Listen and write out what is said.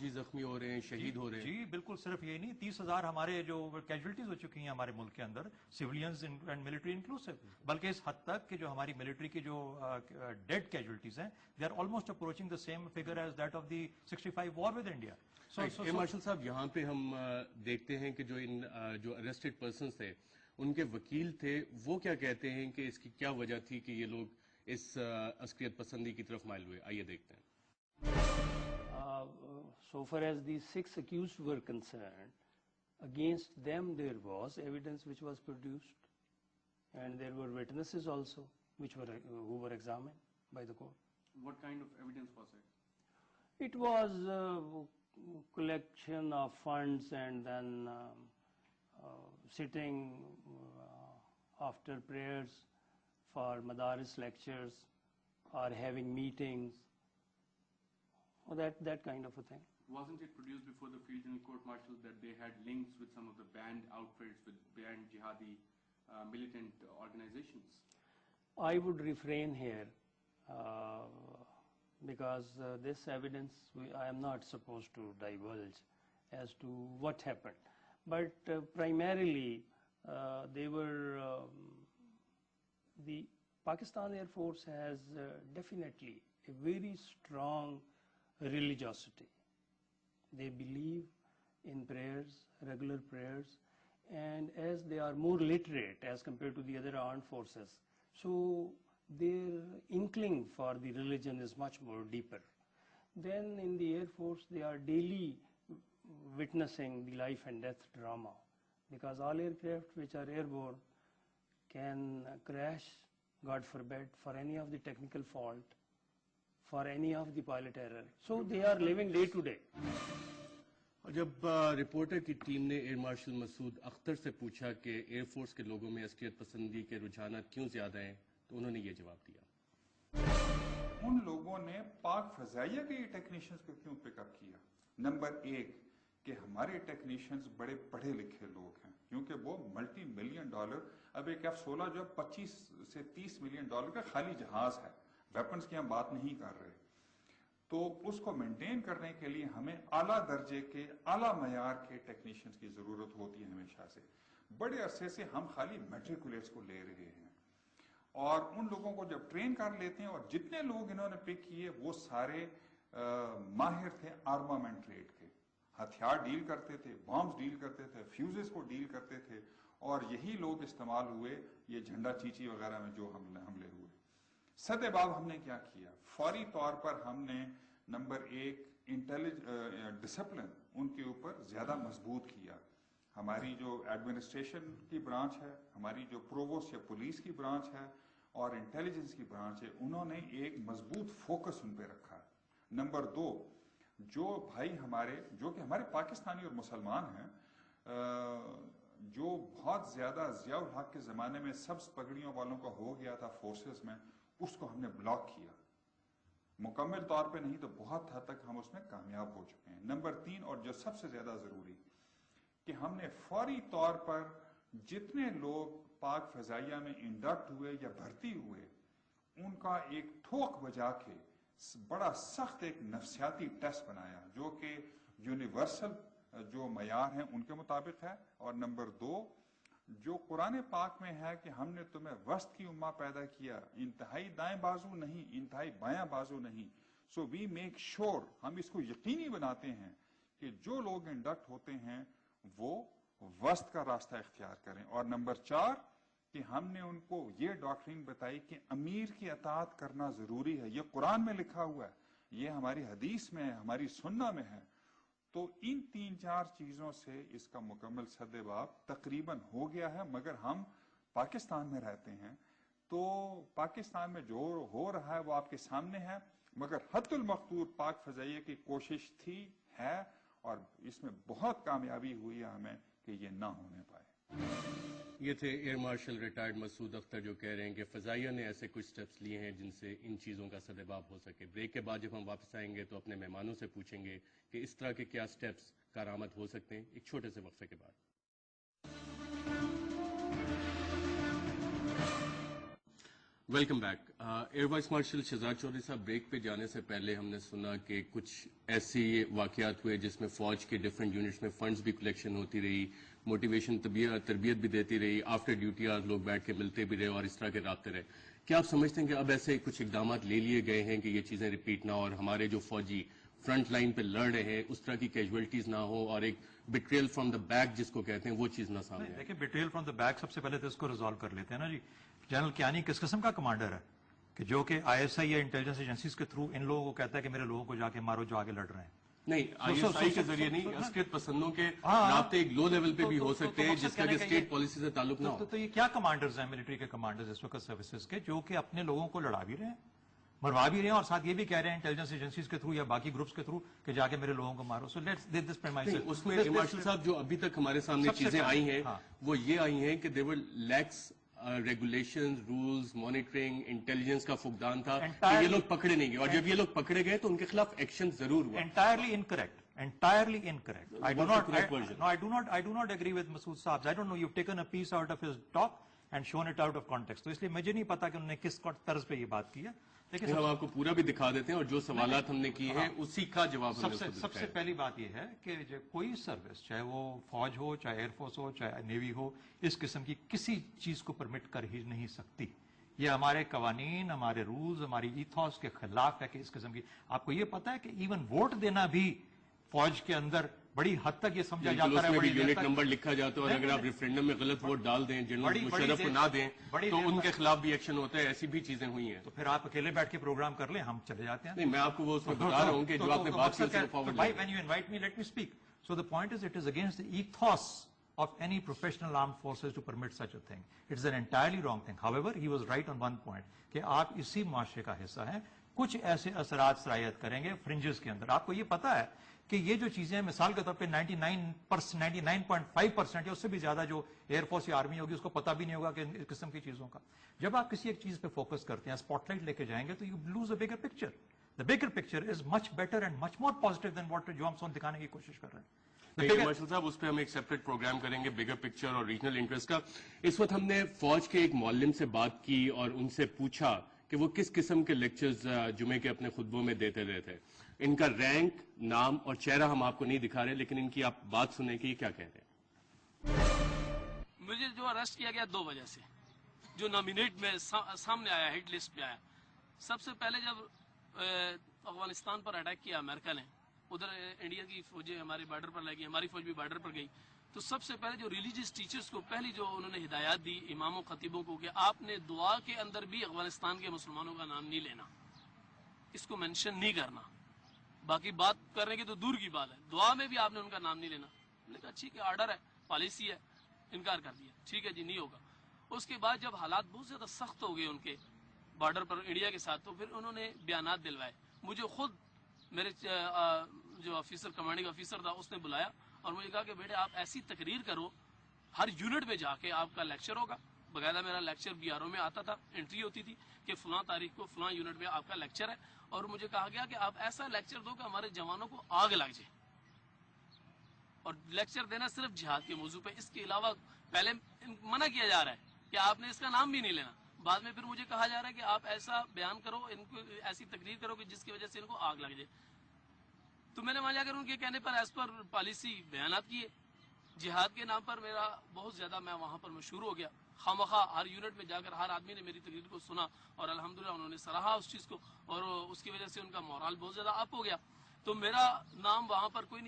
فوجی زخمی ہو رہے ہیں, شہید ہو رہے ہیں. جی بالکل, صرف یہ نہیں, 30,000 ہمارے جو کیجولٹیز ہو چکی ہیں ہمارے ملک کے اندر, سیولینز اینڈ ملٹری انکلوسیو, بلکہ اس حد تک کہ جو ہماری ملٹری کی جو ڈیڈ کیجولٹیز ہیں, they are almost approaching the same figure as that of the 65 war with India. Air marshal صاحب, یہاں پہ ہم دیکھتے ہیں کہ جو اریسٹڈ پرسنز تھے, ان کے وکیل تھے, وہ کیا کہتے ہیں کہ اس کی کیا وجہ تھی کہ یہ لوگ اس عسکریت پسندی کی طرف مائل ہوئے. آئیے دیکھتے ہیں. So far as these 6 accused were concerned, against them there was evidence which was produced, and there were witnesses also who were examined by the court. What kind of evidence was it? It was collection of funds and then sitting after prayers for madaris lectures or having meetings, or that kind of a thing. Wasn't it produced before the field general court martial that they had links with some of the banned outfits, with banned jihadi militant organizations? I would refrain here because this evidence I am not supposed to divulge as to what happened. But primarily they were the Pakistan Air Force has definitely a very strong religiosity. They believe in prayers, regular prayers, and as they are more literate as compared to the other armed forces, so their inkling for the religion is much more deeper. Then in the Air Force they are daily witnessing the life and death drama, because all aircraft which are airborne can crash, God forbid, for any of the technical fault, for any of the pilot error. So they are living day to day. اور جب reporter کی team نے air marshal مسعود اختر سے پوچھا کہ air force کے لوگوں میں عسکریت پسندی کے رجحانات کیوں زیادہ ہیں, تو انہوں نے یہ جواب دیا. ان لوگوں نے پاک فضائیہ کے یہ ٹیکنیشنز کو کیوں پک اپ کیا؟ نمبر 1 کہ ہمارے ٹیکنیشنز بڑے پڑھے لکھے لوگ ہیں, کیونکہ وہ ملٹی ملین ڈالر, اب ایک F-16 جو 25 سے 30 ملین ڈالر کا خالی جہاز ہے, ویپنز کی ہم بات نہیں کر رہے, تو اس کو مینٹین کرنے کے لیے ہمیں اعلیٰ درجے کے اعلیٰ معیار کے ٹیکنیشنز کی ضرورت ہوتی ہے ہمیشہ سے. بڑے عرصے سے ہم خالی میٹریکولیٹس کو لے رہے ہیں, اور ان لوگوں کو جب ٹرین کر لیتے ہیں, اور جتنے لوگ انہوں نے پک کیے وہ سارے ماہر تھے آرمامنٹ ٹریڈ کے, ہتھیار ڈیل کرتے تھے, بامز ڈیل کرتے تھے, فیوزز کو ڈیل کرتے تھے, اور یہی لوگ استعمال ہوئے یہ جھنڈا چیچی وغیرہ میں جو حملے ہوئے. صد باب ہم نے کیا کیا؟ فوری طور پر ہم نے نمبر 1 ڈسپلن ان کے اوپر زیادہ مضبوط کیا. ہماری جو ایڈمنسٹریشن کی برانچ ہے, ہماری جو پرووسٹ یا پولیس کی برانچ ہے, اور انٹیلیجنس کی برانچ ہے, انہوں نے ایک مضبوط فوکس ان پہ رکھا. نمبر 2, جو بھائی ہمارے جو کہ ہمارے پاکستانی اور مسلمان ہیں, جو بہت زیادہ ضیاء الحق کے زمانے میں سبز پگڑیوں والوں کا ہو گیا تھا فورسز میں, اس کو ہم نے بلاک کیا. مکمل طور پہ نہیں تو بہت حد تک ہم اس میں کامیاب ہو چکے ہیں. نمبر 3, اور جو سب سے زیادہ ضروری, کہ ہم نے فوری طور پر جتنے لوگ پاک فضائیہ میں انڈکٹ ہوئے یا بھرتی ہوئے, ان کا ایک ٹھوک بجا کے بڑا سخت ایک نفسیاتی ٹیسٹ بنایا, جو کہ یونیورسل جو معیار ہیں ان کے مطابق ہے. اور نمبر 2, جو قرآن پاک میں ہے کہ ہم نے تمہیں وسط کی امہ پیدا کیا, انتہائی دائیں بازو نہیں, انتہائی بایاں بازو نہیں. سو وی میک شور, ہم اس کو یقینی بناتے ہیں کہ جو لوگ انڈکٹ ہوتے ہیں وہ وسط کا راستہ اختیار کریں. اور نمبر 4 کہ ہم نے ان کو یہ ڈاکٹرین بتائی کہ امیر کی اطاعت کرنا ضروری ہے. یہ قرآن میں لکھا ہوا ہے, یہ ہماری حدیث میں ہے, ہماری سنہ میں ہے. تو ان 3-4 چیزوں سے اس کا مکمل سدباب تقریباً ہو گیا ہے. مگر ہم پاکستان میں رہتے ہیں, تو پاکستان میں جو ہو رہا ہے وہ آپ کے سامنے ہے. مگر حد المقدور پاک فضائیہ کی کوشش تھی, ہے, اور اس میں بہت کامیابی ہوئی ہے ہمیں کہ یہ نہ ہونے پائے. یہ تھے ایئر مارشل ریٹائرڈ مسعود اختر, جو کہہ رہے ہیں کہ فضائیہ نے ایسے کچھ سٹیپس لیے ہیں جن سے ان چیزوں کا سدباب ہو سکے. بریک کے بعد جب ہم واپس آئیں گے تو اپنے مہمانوں سے پوچھیں گے کہ اس طرح کے کیا سٹیپس کارآمد ہو سکتے ہیں, ایک چھوٹے سے وقفے کے بعد. Welcome back. Air vice marshal Shahzad Chaudhry साहब, ब्रेक पे जाने से पहले हमने सुना कि कुछ ऐसे वाकयात हुए जिसमें फौज के डिफरेंट यूनिट्स में फंड्स भी कलेक्शन होती रही, मोटिवेशन तरबियत भी देती रही, आफ्टर ड्यूटी आवर्स लोग बैठ के मिलते भी रहे और इस तरह के रास्ते रहे। क्या आप समझते हैं कि अब ऐसे कुछ इकदाम ले लिए गए हैं कि ये चीज़ें रिपीट ना हो और हमारे जो फौजी फ्रंट लाइन पे लड़ रहे हैं उस तरह की कैजुअलिटीज ना हो और एक बिट्रियल फ्रॉम द बैक जिसको कहते हैं वो चीज़ ना सामने आए? देखिए, बिट्रियल फ्रॉम द बैक, सबसे पहले तो इसको रिजॉल्व कर लेते हैं ना जी। जनरल कियानी किस किस्म का कमांडर है कि जो कि आईएसआई या इंटेलिजेंस एजेंसीज के थ्रू इन लोगों को कहता है कि मेरे लोगों को जाके मारो जो आगे लड़ रहे हैं? नहीं, आईएसआई के जरिए नहीं, अस्कियत पसंदों के रास्ते एक लो लेवल पे भी हो सकते हैं जिसका कि स्टेट पॉलिसी से ताल्लुक ना हो। तो ये क्या कमांडर्स हैं मिलिट्री के कमांडर्स इस वक्त सर्विसेज के, जो कि अपने लोगों को लड़ा भी रहे हैं, मरवा भी रहे हैं और साथ ये भी कह रहे हैं इंटेलिजेंस एजेंसीज के थ्रू या बाकी ग्रुप्स के थ्रू कि जाके मेरे लोगों को मारो। So let's this premises. उसमें मार्शल साहब जो अभी तक हमारे सामने चीजें आई हैं वो ये आई हैं कि there were lax regulations, rules, monitoring, intelligence का फुकदान था कि ये लोग पकड़े नहीं गए और जब ये लोग पकड़े गए तो उनके खिलाफ एक्शन जरूर हुआ। Entirely incorrect. Entirely incorrect. I do not agree with Masood Saab. I don't know. You've taken a piece out of his talk and shown it out of context. तो इसलिए मुझे नहीं पता कि उन्होंने किस तर्ज पे ये बात की है। लेकिन हम आपको पूरा भी दिखा देते हैं और जो सवालात हमने किए हैं उसी का जवाब सबसे पहली बात ये है कि कोई सर्विस, चाहे वो फौज हो, चाहे एयरफोर्स हो, चाहे नेवी हो, इस किस्म की किसी चीज को परमिट कर ही नहीं सकती। ये हमारे कवानीन, हमारे रूल्स, हमारी ईथॉस के खिलाफ है कि इस किस्म की। आपको ये पता है कि इवन वोट देना भी फौज के अंदर बड़ी हद तक ये समझा जाता है, बड़ी यूनिट नंबर लिखा जाता है और अगर आप रेफरेंडम में गलत वोट डाल दें, जनरल मुशर्रफ को ना दें तो उनके खिलाफ भी एक्शन होता है। ऐसी भी चीजें हुई हैं। तो फिर आप अकेले बैठ के प्रोग्राम कर लें, हम चले जाते हैं। नहीं, मैं आपको वो उसमें बता रहा हूं कि जो आपने बात की भाई, when you invite me, let me speak. So the point is, it is against the ईथॉस of any professional armed forces to permit such a thing. It's an entirely wrong thing. However, he was right on one point कि आप इसी माशरे का हिस्सा हैं, कुछ ऐसे असरात सरायत करेंगे फ्रिंजेस के अंदर। आपको ये पता है कि ये जो चीजें मिसाल के तौर पे 99.5% या उससे भी ज्यादा जो एयरफोर्स या आर्मी होगी उसको पता भी नहीं होगा कि इस किस्म की चीजों का। जब आप किसी एक चीज पे फोकस करते हैं, स्पॉटलाइट लेके जाएंगे, तो you lose a bigger picture. The bigger picture is much better and much more positive than what जो हम दिखाने की कोशिश कर रहे हैं। मार्शल साहब, उस पर हम एक सेपरेट प्रोग्राम करेंगे, बिगर पिक्चर और रीजनल इंटरेस्ट का। इस वक्त हमने फौज के एक मौलम से बात की और उनसे पूछा कि वो किस किस्म के लेक्चर्स जुमे के अपने खुतबों में देते रहे थे। इनका रैंक, नाम और चेहरा हम आपको नहीं दिखा रहे, लेकिन इनकी आप बात सुने कि ये क्या कह रहे हैं। मुझे जो अरेस्ट किया गया 2 वजह से, जो नॉमिनेट में सामने आया, हिट लिस्ट पे आया। सबसे पहले जब अफगानिस्तान पर अटैक किया अमेरिका ने, उधर इंडिया की फौजें हमारे बॉर्डर पर लगी, हमारी फौज भी बॉर्डर पर गई, तो सबसे पहले जो रिलीजियस टीचर्स को पहली जो उन्होंने हिदायत दी इमामों खतीबों को कि आपने दुआ के अंदर भी अफगानिस्तान के मुसलमानों का नाम नहीं लेना, इसको मेंशन नहीं करना। बाकी बात करने की तो दूर की बात है, दुआ में भी आपने उनका नाम नहीं लेना। मैंने कहा ठीक है, ऑर्डर है, पॉलिसी है, इनकार कर दिया, ठीक है जी, नहीं होगा। उसके बाद जब हालात बहुत ज्यादा सख्त हो गए उनके बॉर्डर पर इंडिया के साथ, तो फिर उन्होंने बयानात दिलवाए। मुझे खुद मेरे जो ऑफिसर, कमांडिंग ऑफिसर था, उसने बुलाया और मुझे कहा कि बेटे आप ऐसी तकरीर करो, हर यूनिट में जाके आपका लेक्चर होगा। बकायदा मेरा लेक्चर बीआरओ में आता था, एंट्री होती थी कि फलां तारीख को फलां यूनिट में आपका लेक्चर है, और मुझे कहा गया कि आप ऐसा लेक्चर दो कि हमारे जवानों को आग लग जाए। और लेक्चर देना सिर्फ जिहाद के मौजू पे, इसके अलावा पहले मना किया जा रहा है कि आपने इसका नाम भी नहीं लेना। बाद में फिर मुझे कहा जा रहा है कि आप ऐसा बयान करो, इनको ऐसी तकरीर करो कि जिसकी वजह से इनको आग लग जाए। तो मैंने वहां जाकर उनके कहने पर एज पर पॉलिसी बयानात किए। जिहाद के नाम पर मेरा बहुत ज्यादा, मैं वहां पर मशहूर हो गया। खामखा हर यूनिट में जाकर हर आदमी ने मेरी तकरीर को सुना और अल्हम्दुलिल्लाह उन्होंने सराहा उस चीज को, और उसकी वजह से उनका मोरल बहुत ज्यादा अप हो गया। तो मेरा नाम वहां पर कोई नहीं